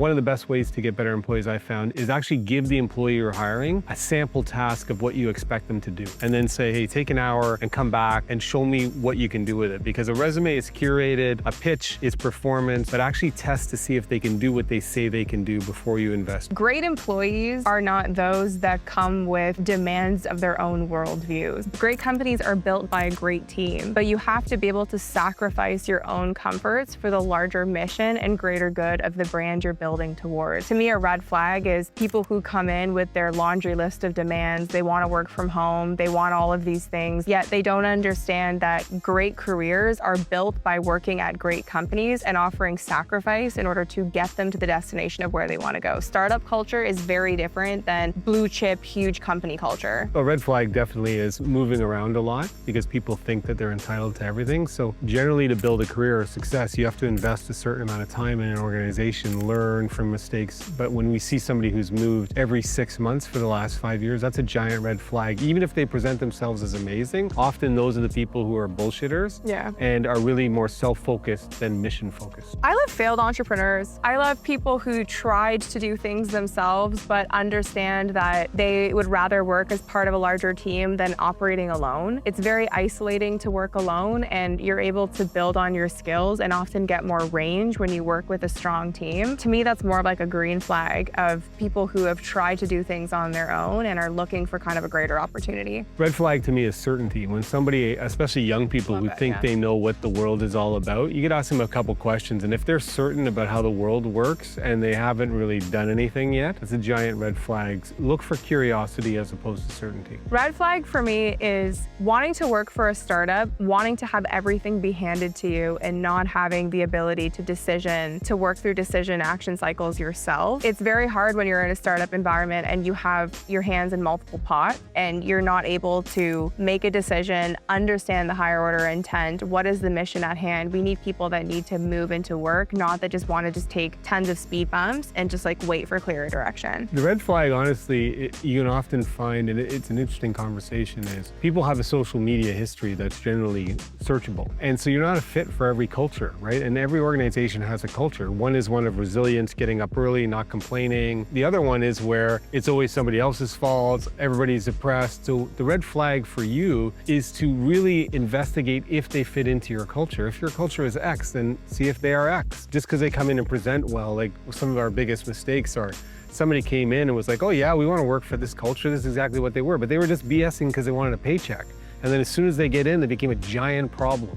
One of the best ways to get better employees I found is actually give the employee you're hiring a sample task of what you expect them to do. And then say, hey, take an hour and come back and show me what you can do with it. Because a resume is curated, a pitch is performance, but actually test to see if they can do what they say they can do before you invest. Great employees are not those that come with demands of their own worldviews. Great companies are built by a great team, but you have to be able to sacrifice your own comforts for the larger mission and greater good of the brand you're building towards. To me, a red flag is people who come in with their laundry list of demands. They want to work from home. They want all of these things, yet they don't understand that great careers are built by working at great companies and offering sacrifice in order to get them to the destination of where they want to go. Startup culture is very different than blue chip, huge company culture. A red flag definitely is moving around a lot because people think that they're entitled to everything. So generally to build a career or success, you have to invest a certain amount of time in an organization, learn from mistakes. But when we see somebody who's moved every 6 months for the last 5 years, that's a giant red flag. Even if they present themselves as amazing, often those are the people who are bullshitters and are really more self-focused than mission-focused. I love failed entrepreneurs. I love people who tried to do things themselves, but understand that they would rather work as part of a larger team than operating alone. It's very isolating to work alone, and you're able to build on your skills and often get more range when you work with a strong team. To me, that's more of like a green flag of people who have tried to do things on their own and are looking for kind of a greater opportunity. Red flag to me is certainty. When somebody, especially young people who think they know what the world is all about, you could ask them a couple questions, and if they're certain about how the world works and they haven't really done anything yet, it's a giant red flag. Look for curiosity as opposed to certainty. Red flag for me is wanting to work for a startup, wanting to have everything be handed to you and not having the ability to work through decision action cycles yourself. It's very hard when you're in a startup environment and you have your hands in multiple pots and you're not able to make a decision, understand the higher order intent, what is the mission at hand. We need people that need to move into work, not that just want to just take tons of speed bumps and just like wait for clearer direction. The red flag, honestly, you can often find, and it's an interesting conversation, is people have a social media history that's generally searchable. And so you're not a fit for every culture, right? And every organization has a culture. One is one of resilience, getting up early, not complaining. The other one is where it's always somebody else's fault, everybody's oppressed. So the red flag for you is to really investigate if they fit into your culture. If your culture is X, then see if they are X. Just because they come in and present well, like some of our biggest mistakes are somebody came in and was like, oh yeah, we want to work for this culture. This is exactly what they were. But they were just BSing because they wanted a paycheck. And then as soon as they get in, they became a giant problem.